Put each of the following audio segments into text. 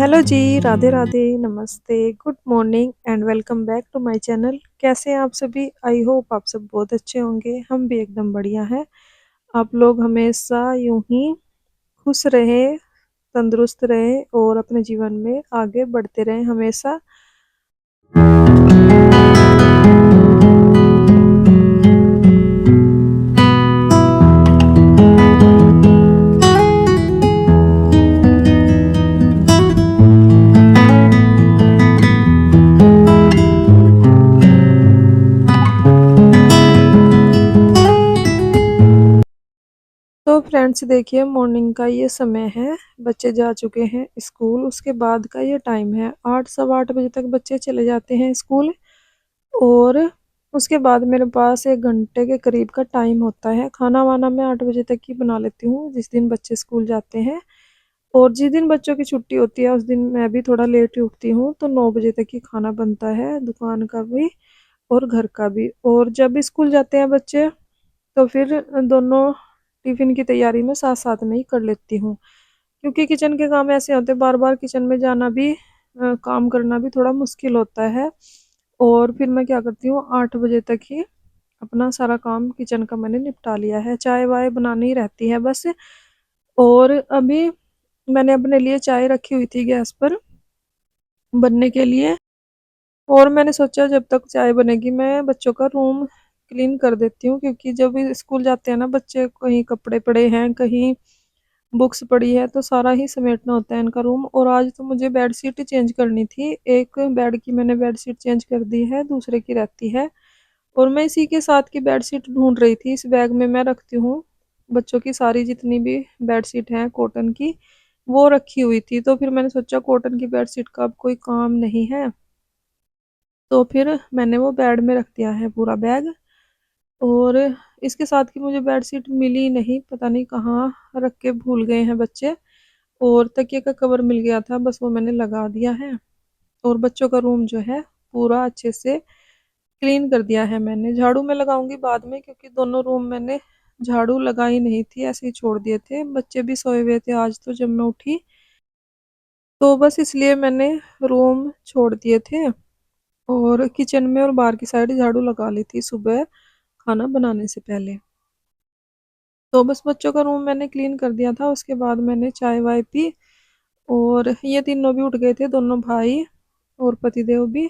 Hello जी, राधे राधे, नमस्ते, good morning and welcome back to my channel. कैसे हैं आप सभी? आई होप आप सब बहुत अच्छे होंगे। हम भी एकदम बढ़िया हैं। आप लोग हमेशा यूं ही खुश रहें, तंदुरुस्त रहें और अपने जीवन में आगे बढ़ते रहें हमेशा। तो फ्रेंड्स देखिए, मॉर्निंग का ये समय है। बच्चे जा चुके हैं स्कूल। उसके बाद का ये टाइम है 8 सवा 8 बजे तक बच्चे चले जाते हैं स्कूल। और उसके बाद मेरे पास 1 घंटे के करीब का टाइम होता है। खाना वाना मैं 8 बजे तक ही बना लेती हूँ जिस दिन बच्चे स्कूल जाते हैं। और जिस दिन बच्चों की छुट्टी होती है उस दिन मैं भी थोड़ा लेट ही उठती हूँ, तो 9 बजे तक ही खाना बनता है, दुकान का भी और घर का भी। और जब भी स्कूल जाते हैं बच्चे तो फिर दोनों टिफिन की तैयारी में साथ साथ में ही कर लेती हूँ, क्योंकि किचन के काम ऐसे होते हैं, बार बार किचन में जाना भी काम करना भी थोड़ा मुश्किल होता है। और फिर मैं क्या करती हूँ, 8 बजे तक ही अपना सारा काम किचन का मैंने निपटा लिया है। चाय वाय बनानी ही रहती है बस। और अभी मैंने अपने लिए चाय रखी हुई थी गैस पर बनने के लिए। और मैंने सोचा जब तक चाय बनेगी मैं बच्चों का रूम क्लीन कर देती हूँ, क्योंकि जब भी स्कूल जाते हैं ना बच्चे, कहीं कपड़े पड़े हैं, कहीं बुक्स पड़ी है, तो सारा ही समेटना होता है इनका रूम। और आज तो मुझे बेडशीट ही चेंज करनी थी। एक बेड की मैंने बेडशीट चेंज कर दी है, दूसरे की रहती है। और मैं इसी के साथ की बेडशीट ढूंढ रही थी। इस बैग में मैं रखती हूँ बच्चों की सारी जितनी भी बेडशीट हैं कॉटन की, वो रखी हुई थी। तो फिर मैंने सोचा कॉटन की बेडशीट का अब कोई काम नहीं है, तो फिर मैंने वो बेड में रख दिया है पूरा बैग। और इसके साथ की मुझे बेडशीट मिली नहीं, पता नहीं कहाँ रख के भूल गए हैं बच्चे। और तकिए का कवर मिल गया था, बस वो मैंने लगा दिया है। और बच्चों का रूम जो है पूरा अच्छे से क्लीन कर दिया है मैंने। झाड़ू मैं लगाऊंगी बाद में, क्योंकि दोनों रूम मैंने झाड़ू लगाई नहीं थी, ऐसे ही छोड़ दिए थे। बच्चे भी सोए हुए थे आज तो जब मैं उठी, तो बस इसलिए मैंने रूम छोड़ दिए थे। और किचन में और बाहर की साइड झाड़ू लगा ली थी सुबह खाना बनाने से पहले। तो बस बच्चों का रूम मैंने क्लीन कर दिया था। उसके बाद मैंने चाय वाय पी। और ये तीनों भी उठ गए थे, दोनों भाई और पतिदेव भी।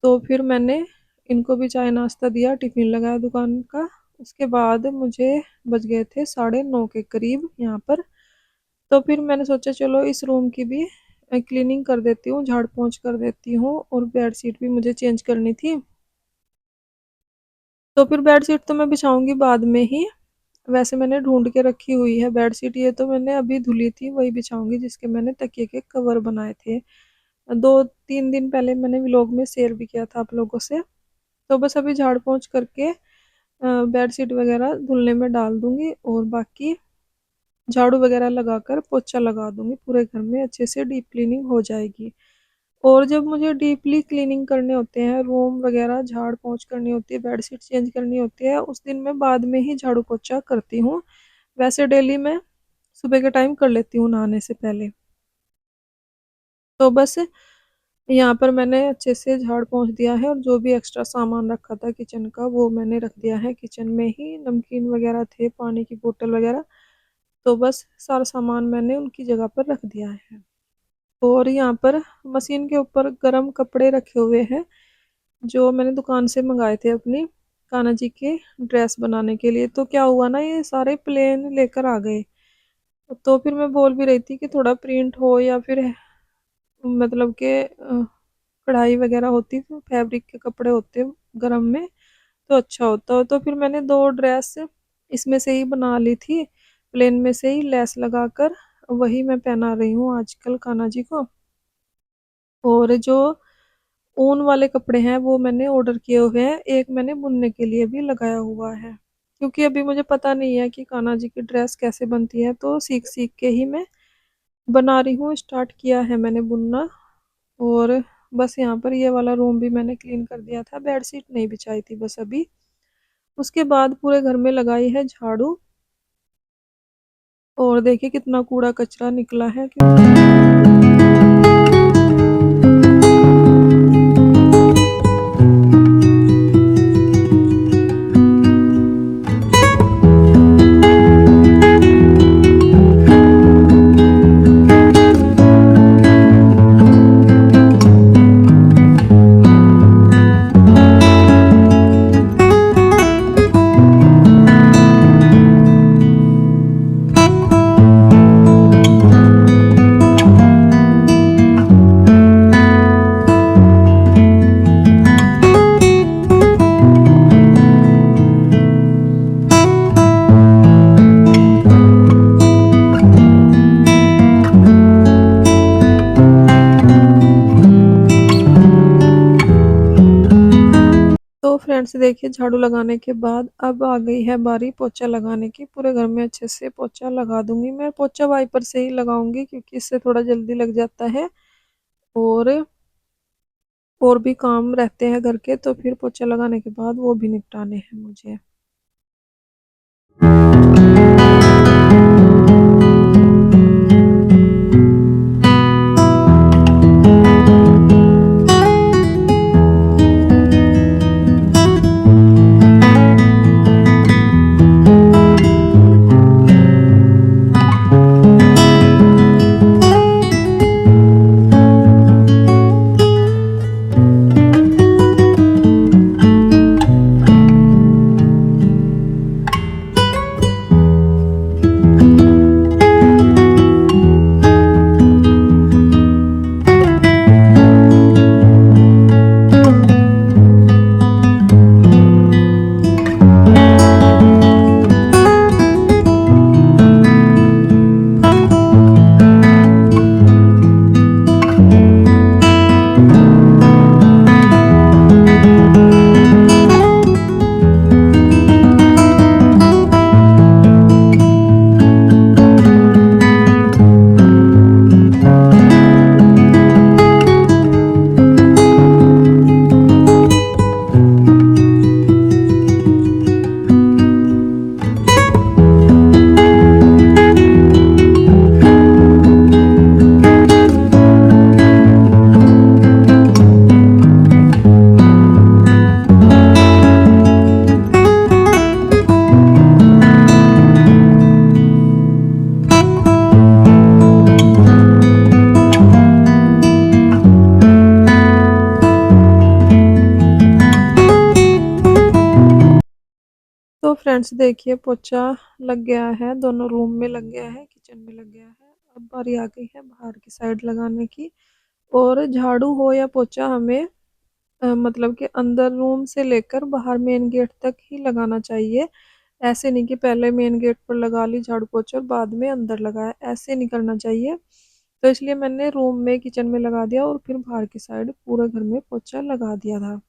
तो फिर मैंने इनको भी चाय नाश्ता दिया, टिफिन लगाया दुकान का। उसके बाद मुझे बज गए थे 9:30 के करीब यहाँ पर। तो फिर मैंने सोचा चलो इस रूम की भी क्लीनिंग कर देती हूँ, झाड़ पोंछ कर देती हूँ। और बेडशीट भी मुझे चेंज करनी थी। तो फिर बेडशीट तो मैं बिछाऊंगी बाद में ही। वैसे मैंने ढूंढ के रखी हुई है बेडशीट, ये तो मैंने अभी धुली थी, वही बिछाऊंगी जिसके मैंने तकिए के कवर बनाए थे। 2-3 दिन पहले मैंने व्लॉग में शेयर भी किया था आप लोगों से। तो बस अभी झाड़ पोंछ करके बेडशीट वगैरह धुलने में डाल दूंगी, और बाकी झाड़ू वगैरह लगाकर पोछा लगा दूंगी, पूरे घर में अच्छे से डीप क्लीनिंग हो जाएगी। और जब मुझे डीपली क्लीनिंग करने होते हैं, रूम वगैरह झाड़ पोंछ करनी होती है, बेडशीट चेंज करनी होती है, उस दिन मैं बाद में ही झाड़ू पोछा करती हूँ। वैसे डेली मैं सुबह के टाइम कर लेती हूँ नहाने से पहले। तो बस यहाँ पर मैंने अच्छे से झाड़ पोंछ दिया है। और जो भी एक्स्ट्रा सामान रखा था किचन का वो मैंने रख दिया है किचन में ही। नमकीन वगैरह थे, पानी की बोतल वगैरह, तो बस सारा सामान मैंने उनकी जगह पर रख दिया है। और यहाँ पर मशीन के ऊपर गर्म कपड़े रखे हुए हैं, जो मैंने दुकान से मंगाए थे अपनी कान्हा जी के ड्रेस बनाने के लिए। तो क्या हुआ ना, ये सारे प्लेन लेकर आ गए। तो फिर मैं बोल भी रही थी कि थोड़ा प्रिंट हो, या फिर मतलब के कढ़ाई वगैरह होती, तो फैब्रिक के कपड़े होते गर्म में तो अच्छा होता। तो फिर मैंने 2 ड्रेस इसमें से ही बना ली थी, प्लेन में से ही लेस लगाकर। वही मैं पहना रही हूँ आजकल कान्हा जी को। और जो ऊन वाले कपड़े हैं वो मैंने ऑर्डर किए हुए हैं, एक मैंने बुनने के लिए भी लगाया हुआ है, क्योंकि अभी मुझे पता नहीं है कि कान्हा जी की ड्रेस कैसे बनती है। तो सीख सीख के ही मैं बना रही हूँ, स्टार्ट किया है मैंने बुनना। और बस यहाँ पर ये वाला रूम भी मैंने क्लीन कर दिया था, बेडशीट नहीं बिछाई थी बस अभी। उसके बाद पूरे घर में लगाई है झाड़ू। और देखिए कितना कूड़ा कचरा निकला है, क्योंकि तो फ्रेंड्स देखिए, झाड़ू लगाने के बाद अब आ गई है बारी पोछा लगाने की। पूरे घर में अच्छे से पोछा लगा दूंगी। मैं पोछा वाइपर से ही लगाऊंगी क्योंकि इससे थोड़ा जल्दी लग जाता है, और भी काम रहते हैं घर के, तो फिर पोछा लगाने के बाद वो भी निपटाने हैं मुझे। तो फ्रेंड्स देखिए, पोछा लग गया है, दोनों रूम में लग गया है, किचन में लग गया है। अब बारी आ गई है बाहर की साइड लगाने की। और झाड़ू हो या पोछा हमें मतलब कि अंदर रूम से लेकर बाहर मेन गेट तक ही लगाना चाहिए। ऐसे नहीं कि पहले मेन गेट पर लगा ली झाड़ू पोछा और बाद में अंदर लगाया, ऐसे नहीं करना चाहिए। तो इसलिए मैंने रूम में किचन में लगा दिया और फिर बाहर की साइड पूरे घर में पोछा लगा दिया था।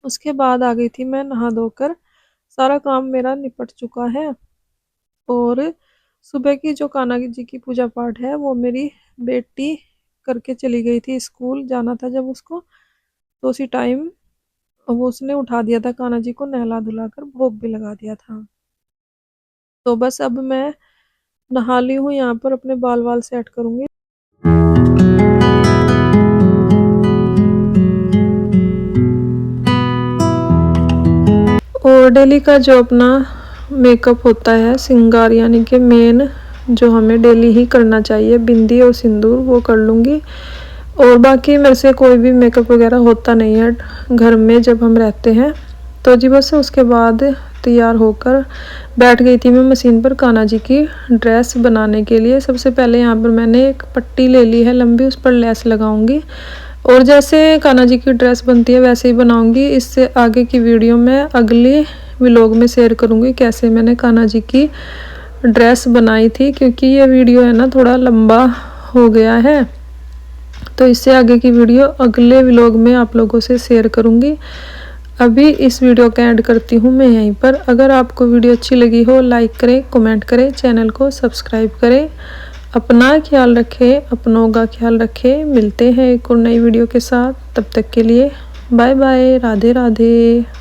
उसके बाद आ गई थी मैं नहा धोकर, सारा काम मेरा निपट चुका है। और सुबह की जो कान्हा जी की पूजा पाठ है वो मेरी बेटी करके चली गई थी, स्कूल जाना था जब उसको, तो उसी टाइम वो उसने उठा दिया था कान्हा जी को, नहला धुला कर भोग भी लगा दिया था। तो बस अब मैं नहा ली हूँ, यहाँ पर अपने बाल वाल सेट करूंगी। और डेली का जो अपना मेकअप होता है, श्रृंगार यानी कि मेन जो हमें डेली ही करना चाहिए, बिंदी और सिंदूर, वो कर लूँगी। और बाकी मेरे से कोई भी मेकअप वगैरह होता नहीं है घर में जब हम रहते हैं। तो जी बस उसके बाद तैयार होकर बैठ गई थी मैं मशीन पर कान्हा जी की ड्रेस बनाने के लिए। सबसे पहले यहाँ पर मैंने एक पट्टी ले ली है लंबी, उस पर लेस लगाऊंगी और जैसे कान्हा जी की ड्रेस बनती है वैसे ही बनाऊंगी। इससे आगे की वीडियो मैं अगले व्लॉग में शेयर करूंगी कैसे मैंने कान्हा जी की ड्रेस बनाई थी, क्योंकि ये वीडियो है ना थोड़ा लंबा हो गया है, तो इससे आगे की वीडियो अगले व्लॉग में आप लोगों से शेयर करूंगी। अभी इस वीडियो का एंड करती हूँ मैं यहीं पर। अगर आपको वीडियो अच्छी लगी हो लाइक करें, कमेंट करें, चैनल को सब्सक्राइब करें। अपना ख्याल रखें, अपनों का ख्याल रखें। मिलते हैं एक और नई वीडियो के साथ, तब तक के लिए बाय बाय, राधे राधे।